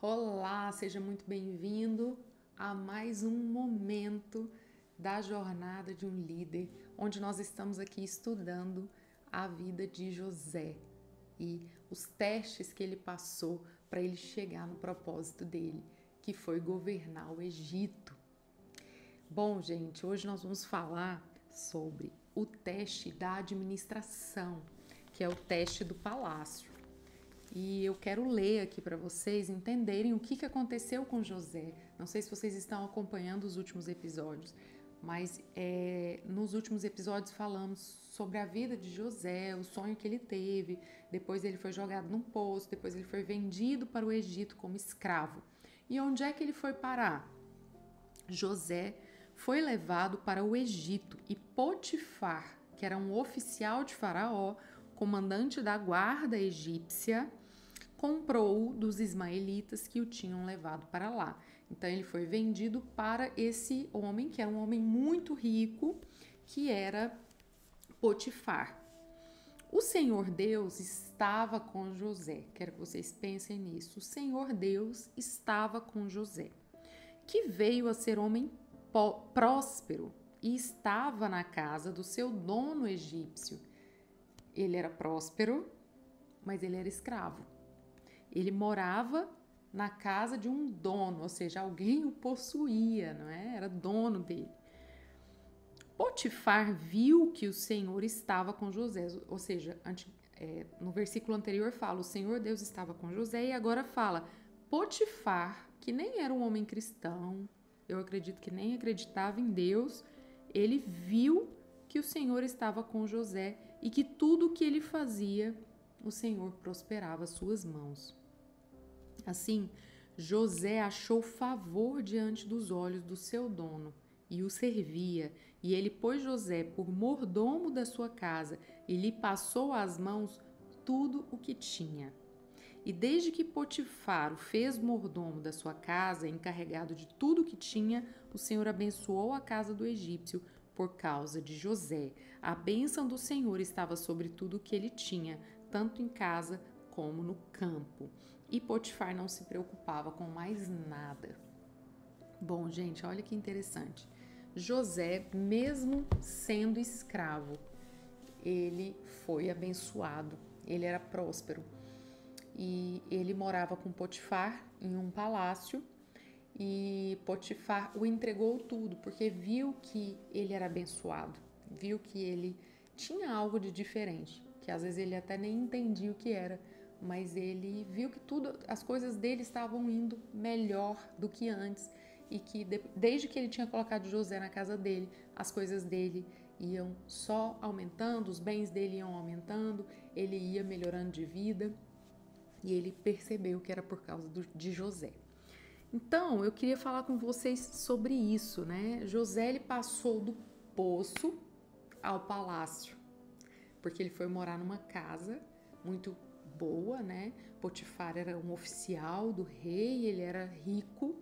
Olá, seja muito bem-vindo a mais um momento da jornada de um líder, onde nós estamos aqui estudando a vida de José e os testes que ele passou para ele chegar no propósito dele, que foi governar o Egito. Bom, gente, hoje nós vamos falar sobre o teste da administração, que é o teste do palácio. E eu quero ler aqui para vocês entenderem o que aconteceu com José. Não sei se vocês estão acompanhando os últimos episódios, mas nos últimos episódios falamos sobre a vida de José, o sonho que ele teve. Depois ele foi jogado num poço, depois ele foi vendido para o Egito como escravo. E onde é que ele foi parar? José foi levado para o Egito e Potifar, que era um oficial de Faraó, comandante da guarda egípcia, comprou-o dos ismaelitas que o tinham levado para lá. Então ele foi vendido para esse homem, que era um homem muito rico, que era Potifar. O Senhor Deus estava com José. Quero que vocês pensem nisso. O Senhor Deus estava com José, que veio a ser homem próspero e estava na casa do seu dono egípcio. Ele era próspero, mas ele era escravo. Ele morava na casa de um dono, ou seja, alguém o possuía, não é? Era dono dele. Potifar viu que o Senhor estava com José, ou seja, no versículo anterior fala, o Senhor Deus estava com José, e agora fala, Potifar, que nem era um homem cristão, eu acredito que nem acreditava em Deus, ele viu que o Senhor estava com José e que tudo o que ele fazia, o Senhor prosperava as suas mãos. Assim, José achou favor diante dos olhos do seu dono e o servia, e ele pôs José por mordomo da sua casa e lhe passou às mãos tudo o que tinha. E desde que Potifar o fez mordomo da sua casa, encarregado de tudo o que tinha, o Senhor abençoou a casa do egípcio por causa de José. A bênção do Senhor estava sobre tudo o que ele tinha, tanto em casa como no campo. E Potifar não se preocupava com mais nada. Bom, gente, olha que interessante. José, mesmo sendo escravo, ele foi abençoado, ele era próspero. E ele morava com Potifar em um palácio e Potifar o entregou tudo, porque viu que ele era abençoado, viu que ele tinha algo de diferente, que às vezes ele até nem entendia o que era, mas ele viu que tudo, as coisas dele estavam indo melhor do que antes e que desde que ele tinha colocado José na casa dele, as coisas dele iam só aumentando, os bens dele iam aumentando, ele ia melhorando de vida. E ele percebeu que era por causa de José. Então, eu queria falar com vocês sobre isso, né? José, ele passou do poço ao palácio, porque ele foi morar numa casa muito boa, né? Potifar era um oficial do rei, ele era rico,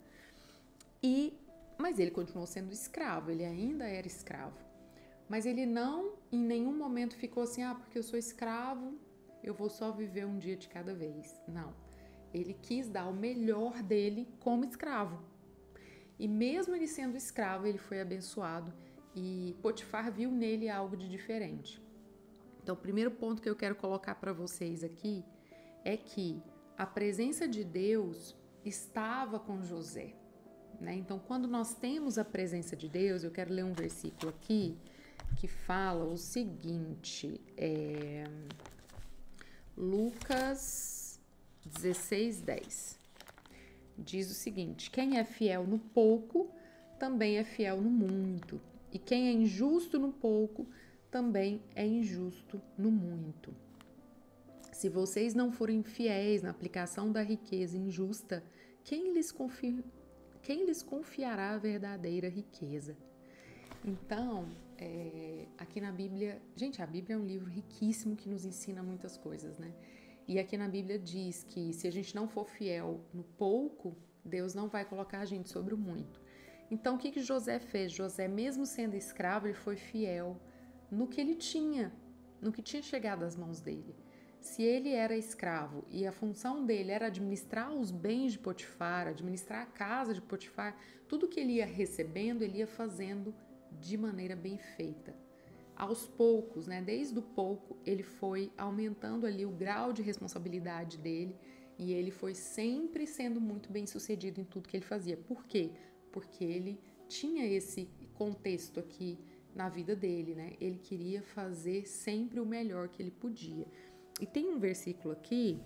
mas ele continuou sendo escravo, ele ainda era escravo. Mas ele não, em nenhum momento, ficou assim, porque eu sou escravo, eu vou só viver um dia de cada vez. Não. Ele quis dar o melhor dele como escravo. E mesmo ele sendo escravo, ele foi abençoado e Potifar viu nele algo de diferente. Então, o primeiro ponto que eu quero colocar para vocês aqui é que a presença de Deus estava com José, né? Então, quando nós temos a presença de Deus, eu quero ler um versículo aqui que fala o seguinte, Lucas 16:10 diz o seguinte: quem é fiel no pouco, também é fiel no muito. E quem é injusto no pouco, também é injusto no muito. Se vocês não forem fiéis na aplicação da riqueza injusta, quem lhes confiará a verdadeira riqueza? Então, aqui na Bíblia, gente, a Bíblia é um livro riquíssimo que nos ensina muitas coisas, né? E aqui na Bíblia diz que se a gente não for fiel no pouco, Deus não vai colocar a gente sobre o muito. Então, o que José fez? José, mesmo sendo escravo, ele foi fiel no que ele tinha, no que tinha chegado às mãos dele. Se ele era escravo e a função dele era administrar os bens de Potifar, administrar a casa de Potifar, tudo que ele ia recebendo, ele ia fazendo de maneira bem feita. Aos poucos, né, desde o pouco, ele foi aumentando ali o grau de responsabilidade dele e ele foi sempre sendo muito bem sucedido em tudo que ele fazia. Por quê? Porque ele tinha esse contexto aqui na vida dele, né? Ele queria fazer sempre o melhor que ele podia. E tem um versículo aqui,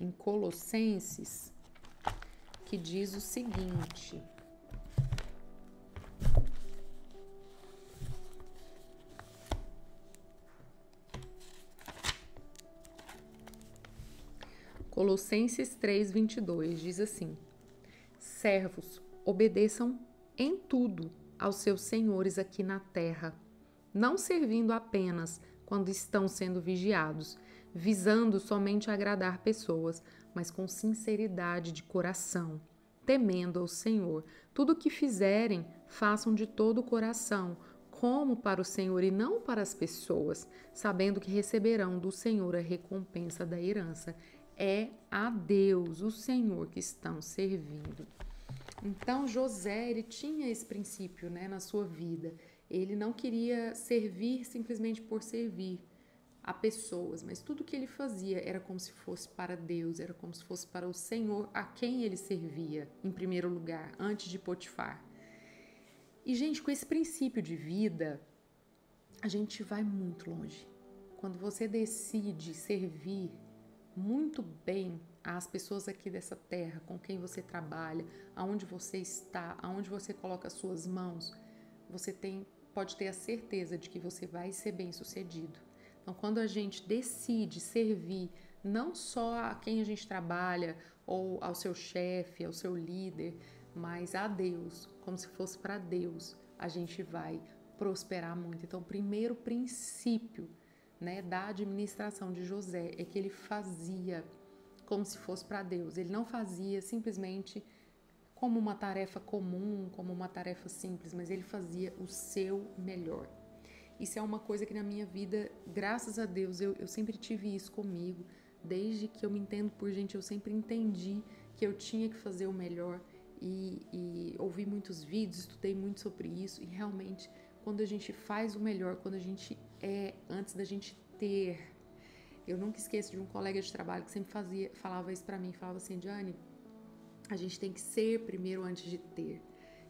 em Colossenses, que diz o seguinte: Colossenses 3:22 diz assim: servos, obedeçam em tudo aos seus senhores aqui na terra, não servindo apenas quando estão sendo vigiados, visando somente agradar pessoas, mas com sinceridade de coração, temendo ao Senhor. Tudo o que fizerem, façam de todo o coração, como para o Senhor e não para as pessoas, sabendo que receberão do Senhor a recompensa da herança. É a Deus, o Senhor, que estão servindo. Então, José, ele tinha esse princípio, né, na sua vida. Ele não queria servir simplesmente por servir a pessoas, mas tudo que ele fazia era como se fosse para Deus, era como se fosse para o Senhor a quem ele servia, em primeiro lugar, antes de Potifar. E, gente, com esse princípio de vida, a gente vai muito longe. Quando você decide servir muito bem às pessoas aqui dessa terra, com quem você trabalha, aonde você está, aonde você coloca as suas mãos, você pode ter a certeza de que você vai ser bem-sucedido. Então, quando a gente decide servir não só a quem a gente trabalha, ou ao seu chefe, ao seu líder, mas a Deus, como se fosse para Deus, a gente vai prosperar muito. Então, o primeiro princípio, né, da administração de José é que ele fazia como se fosse para Deus. Ele não fazia simplesmente como uma tarefa comum, como uma tarefa simples, mas ele fazia o seu melhor. Isso é uma coisa que na minha vida, graças a Deus, eu sempre tive isso comigo. Desde que eu me entendo por gente, eu sempre entendi que eu tinha que fazer o melhor e ouvi muitos vídeos, estudei muito sobre isso e realmente quando a gente faz o melhor, quando a gente antes da gente ter. Eu nunca esqueço de um colega de trabalho que sempre falava isso pra mim, falava assim: Diane, a gente tem que ser primeiro antes de ter.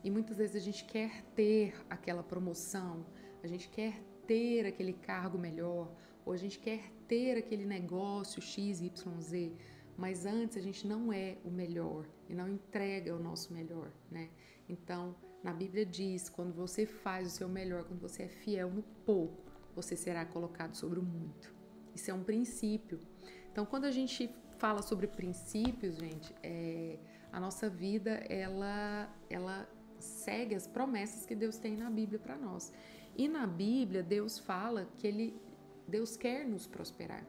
E muitas vezes a gente quer ter aquela promoção, a gente quer ter aquele cargo melhor, ou a gente quer ter aquele negócio X, Y, Z, mas antes a gente não é o melhor e não entrega o nosso melhor, né? Então, na Bíblia diz, quando você faz o seu melhor, quando você é fiel no pouco, você será colocado sobre o muito. Isso é um princípio. Então, quando a gente fala sobre princípios, gente, a nossa vida, ela segue as promessas que Deus tem na Bíblia para nós. E na Bíblia, Deus fala que Deus quer nos prosperar.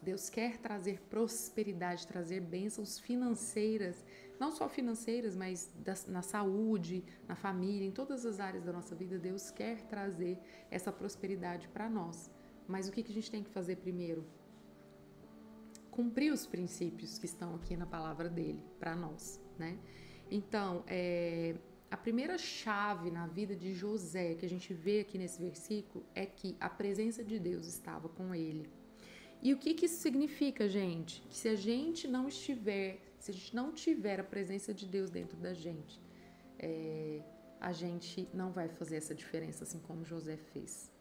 Deus quer trazer prosperidade, trazer bênçãos financeiras, não só financeiras, mas na saúde, na família, em todas as áreas da nossa vida, Deus quer trazer essa prosperidade para nós. Mas o que a gente tem que fazer primeiro? Cumprir os princípios que estão aqui na palavra dele para nós, né? Então, a primeira chave na vida de José que a gente vê aqui nesse versículo é que a presença de Deus estava com ele. E o que isso significa, gente? Que se a gente não tiver a presença de Deus dentro da gente, a gente não vai fazer essa diferença assim como José fez.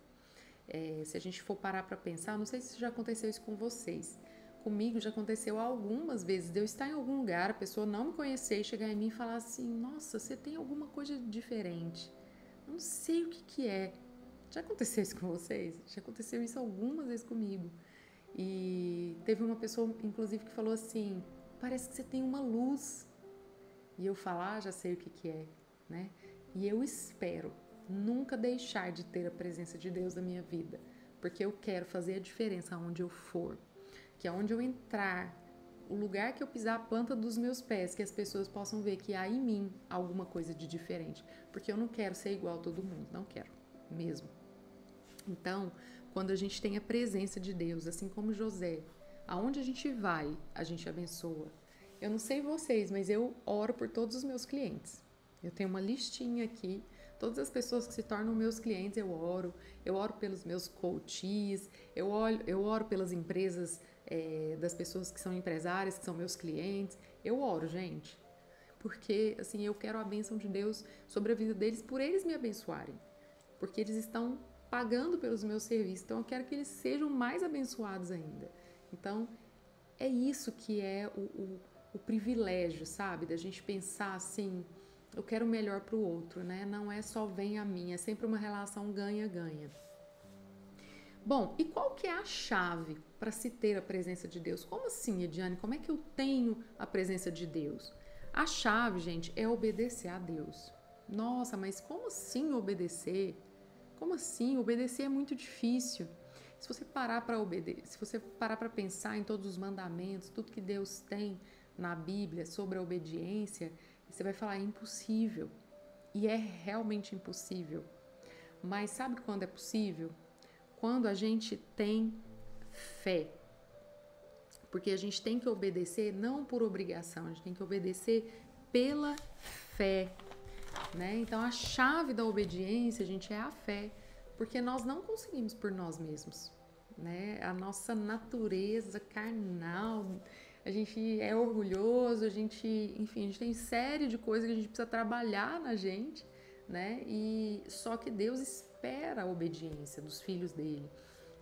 Se a gente for parar para pensar, não sei se já aconteceu isso com vocês. Comigo já aconteceu algumas vezes de eu estar em algum lugar, a pessoa não me conhecer e chegar em mim e falar assim: nossa, você tem alguma coisa diferente. Eu não sei o que é. Já aconteceu isso com vocês? Já aconteceu isso algumas vezes comigo. E teve uma pessoa, inclusive, que falou assim: parece que você tem uma luz. E eu falar, já sei o que é, né? E eu espero nunca deixar de ter a presença de Deus na minha vida, porque eu quero fazer a diferença aonde eu for, que aonde eu entrar, o lugar que eu pisar a planta dos meus pés, que as pessoas possam ver que há em mim alguma coisa de diferente, porque eu não quero ser igual a todo mundo, não quero mesmo. Então, quando a gente tem a presença de Deus, assim como José. Aonde a gente vai, a gente abençoa. Eu não sei vocês, mas eu oro por todos os meus clientes. Eu tenho uma listinha aqui. Todas as pessoas que se tornam meus clientes, eu oro. Eu oro pelos meus coaches, eu oro pelas empresas, das pessoas que são empresárias, que são meus clientes. Eu oro, gente. Porque, assim, eu quero a bênção de Deus sobre a vida deles por eles me abençoarem. Porque eles estão pagando pelos meus serviços. Então, eu quero que eles sejam mais abençoados ainda. Então, é isso que é o privilégio, sabe? Da gente pensar assim, eu quero o melhor para o outro, né? Não é só vem a mim, é sempre uma relação ganha-ganha. Bom, e qual que é a chave para se ter a presença de Deus? Como assim, Ediane? Como é que eu tenho a presença de Deus? A chave, gente, é obedecer a Deus. Nossa, mas como assim obedecer? Como assim? Obedecer é muito difícil. Se você parar para obedecer, se você parar para pensar em todos os mandamentos, tudo que Deus tem na Bíblia sobre a obediência, você vai falar é impossível. E é realmente impossível. Mas sabe quando é possível? Quando a gente tem fé. Porque a gente tem que obedecer não por obrigação, a gente tem que obedecer pela fé, né? Então a chave da obediência, gente, é a fé, porque nós não conseguimos por nós mesmos, né? A nossa natureza carnal, a gente é orgulhoso, a gente, enfim, a gente tem série de coisas que a gente precisa trabalhar na gente, né? E só que Deus espera a obediência dos filhos dele.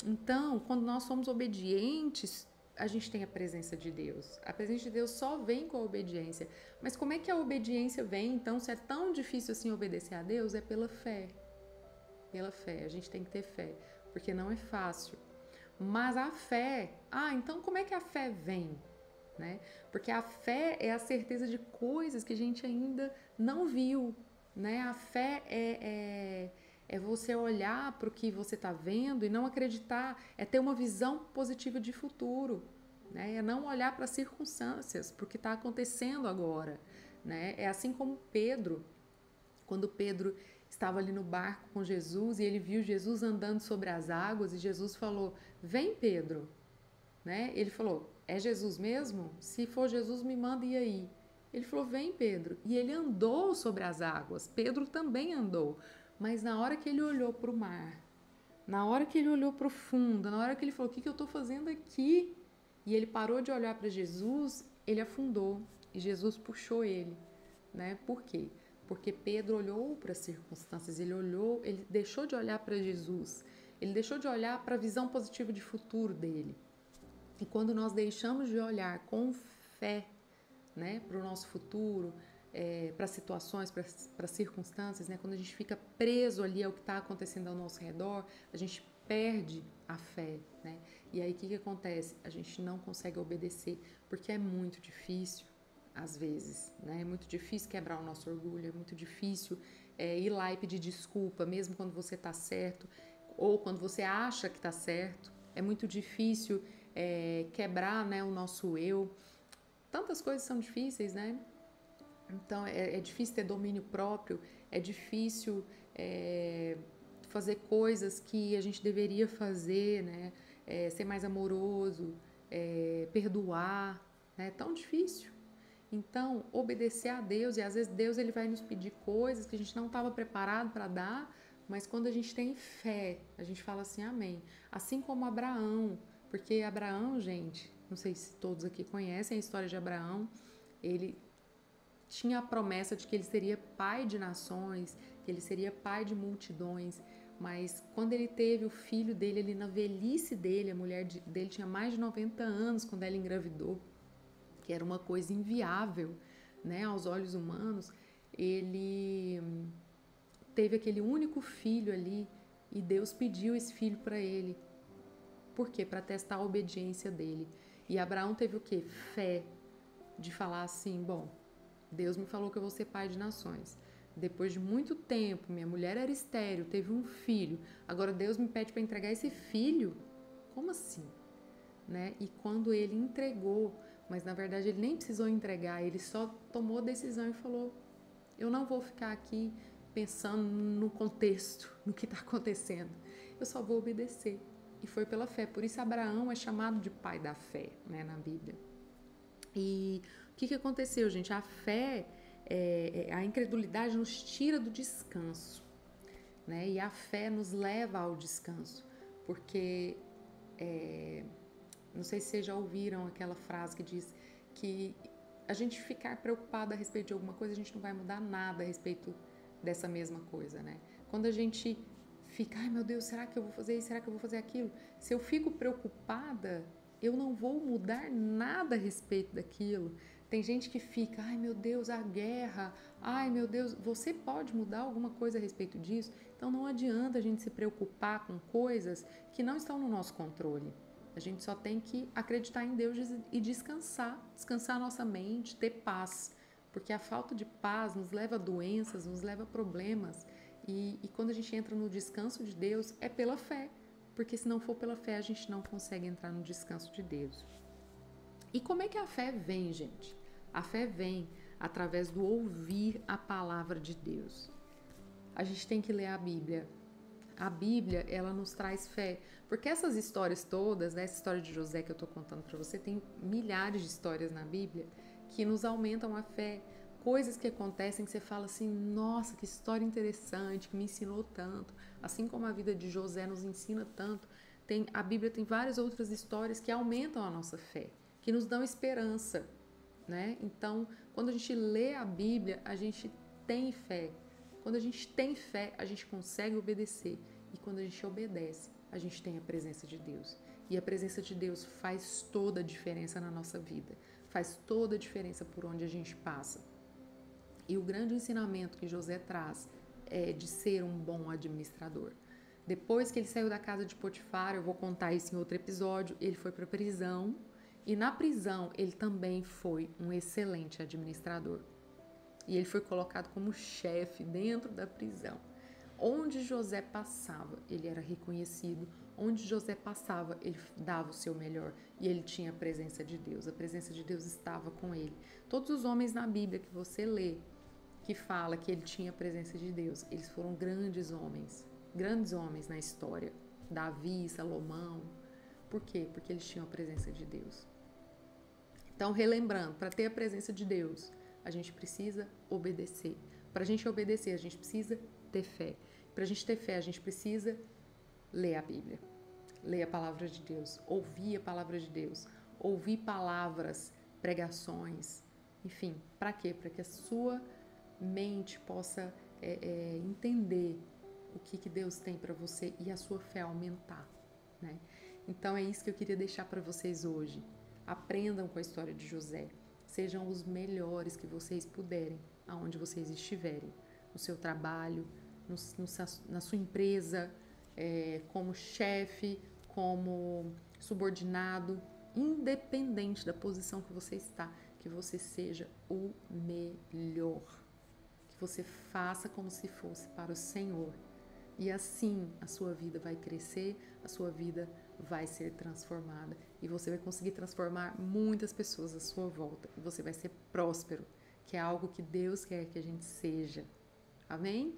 Então, quando nós somos obedientes, a gente tem a presença de Deus. A presença de Deus só vem com a obediência. Mas como é que a obediência vem? Então, se é tão difícil assim obedecer a Deus, é pela fé. Pela fé. A gente tem que ter fé, porque não é fácil. Mas a fé, então como é que a fé vem? Né? Porque a fé é a certeza de coisas que a gente ainda não viu, né? A fé é você olhar para o que você está vendo e não acreditar, é ter uma visão positiva de futuro, né? É não olhar para as circunstâncias, para o que está acontecendo agora, né? É assim como Pedro, quando Pedro estava ali no barco com Jesus e ele viu Jesus andando sobre as águas e Jesus falou: "Vem, Pedro", né? Ele falou: "É Jesus mesmo? Se for Jesus, me manda ir aí." Ele falou: "Vem, Pedro." E ele andou sobre as águas. Pedro também andou. Mas na hora que ele olhou para o mar, na hora que ele olhou para o fundo, na hora que ele falou: "O que eu estou fazendo aqui?" E ele parou de olhar para Jesus, ele afundou. E Jesus puxou ele, né? Por quê? Porque Pedro olhou para as circunstâncias, ele deixou de olhar para Jesus, ele deixou de olhar para a visão positiva de futuro dele. E quando nós deixamos de olhar com fé, né, para o nosso futuro, para situações, para circunstâncias, né, quando a gente fica preso ali ao que está acontecendo ao nosso redor, a gente perde a fé, né? E aí o que acontece? A gente não consegue obedecer, porque é muito difícil, às vezes, né? É muito difícil quebrar o nosso orgulho, é muito difícil ir lá e pedir desculpa, mesmo quando você está certo, ou quando você acha que está certo. É muito difícil quebrar, né, o nosso eu. Tantas coisas são difíceis, né? Então, é difícil ter domínio próprio, é difícil fazer coisas que a gente deveria fazer, né? Ser mais amoroso, perdoar, né? É tão difícil. Então, obedecer a Deus, e às vezes Deus ele vai nos pedir coisas que a gente não estava preparado para dar, mas quando a gente tem fé, a gente fala assim, amém. Assim como Abraão, porque Abraão, gente, não sei se todos aqui conhecem a história de Abraão, ele tinha a promessa de que ele seria pai de nações, que ele seria pai de multidões, mas quando ele teve o filho dele, ali na velhice dele, a mulher dele tinha mais de 90 anos quando ela engravidou, que era uma coisa inviável, né, aos olhos humanos, ele teve aquele único filho ali e Deus pediu esse filho para ele. Por quê? Para testar a obediência dele. E Abraão teve o quê? Fé de falar assim, bom, Deus me falou que eu vou ser pai de nações. Depois de muito tempo, minha mulher era estéril, teve um filho. Agora Deus me pede para entregar esse filho? Como assim? Né? E quando ele entregou, mas na verdade ele nem precisou entregar, ele só tomou a decisão e falou: eu não vou ficar aqui pensando no contexto, no que está acontecendo. Eu só vou obedecer. e foi pela fé. Por isso Abraão é chamado de pai da fé, né, na Bíblia. E o que aconteceu, gente? A fé, a incredulidade nos tira do descanso, né? E a fé nos leva ao descanso, porque não sei se vocês já ouviram aquela frase que diz que a gente ficar preocupado a respeito de alguma coisa, a gente não vai mudar nada a respeito dessa mesma coisa, né? Quando a gente fica, ai meu Deus, será que eu vou fazer isso? Será que eu vou fazer aquilo? Se eu fico preocupada, eu não vou mudar nada a respeito daquilo. Tem gente que fica, ai meu Deus, a guerra, ai meu Deus, você pode mudar alguma coisa a respeito disso? Então não adianta a gente se preocupar com coisas que não estão no nosso controle. A gente só tem que acreditar em Deus e descansar a nossa mente, ter paz, porque a falta de paz nos leva a doenças, nos leva a problemas, e quando a gente entra no descanso de Deus, é pela fé, porque se não for pela fé, a gente não consegue entrar no descanso de Deus. E como é que a fé vem, gente? A fé vem através do ouvir a palavra de Deus. A gente tem que ler a Bíblia. A Bíblia, ela nos traz fé, porque essas histórias todas, né, essa história de José que eu estou contando para você, tem milhares de histórias na Bíblia que nos aumentam a fé, coisas que acontecem que você fala assim, nossa, que história interessante, que me ensinou tanto, assim como a vida de José nos ensina tanto, a Bíblia tem várias outras histórias que aumentam a nossa fé, que nos dão esperança, né? Então, quando a gente lê a Bíblia, a gente tem fé. Quando a gente tem fé, a gente consegue obedecer. E quando a gente obedece, a gente tem a presença de Deus. E a presença de Deus faz toda a diferença na nossa vida. Faz toda a diferença por onde a gente passa. E o grande ensinamento que José traz é de ser um bom administrador. Depois que ele saiu da casa de Potifar, eu vou contar isso em outro episódio, ele foi para a prisão. E na prisão, ele também foi um excelente administrador. E ele foi colocado como chefe dentro da prisão. Onde José passava, ele era reconhecido. Onde José passava, ele dava o seu melhor. E ele tinha a presença de Deus. A presença de Deus estava com ele. Todos os homens na Bíblia que você lê, que fala que ele tinha a presença de Deus, eles foram grandes homens na história. Davi, Salomão. Por quê? Porque eles tinham a presença de Deus. Então, relembrando, para ter a presença de Deus, a gente precisa obedecer. Para a gente obedecer, a gente precisa ter fé. Para a gente ter fé, a gente precisa ler a Bíblia, ler a palavra de Deus, ouvir a palavra de Deus, ouvir palavras, pregações, enfim, para quê? Para que a sua mente possa entender o que Deus tem para você e a sua fé aumentar, né? Então é isso que eu queria deixar para vocês hoje. Aprendam com a história de José. Sejam os melhores que vocês puderem, aonde vocês estiverem, no seu trabalho, na sua empresa, como chefe, como subordinado, independente da posição que você está, que você seja o melhor, que você faça como se fosse para o Senhor. E assim a sua vida vai crescer, a sua vida vai ser transformada e você vai conseguir transformar muitas pessoas à sua volta e você vai ser próspero, que é algo que Deus quer que a gente seja. Amém?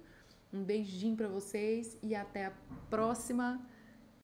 Um beijinho para vocês e até a próxima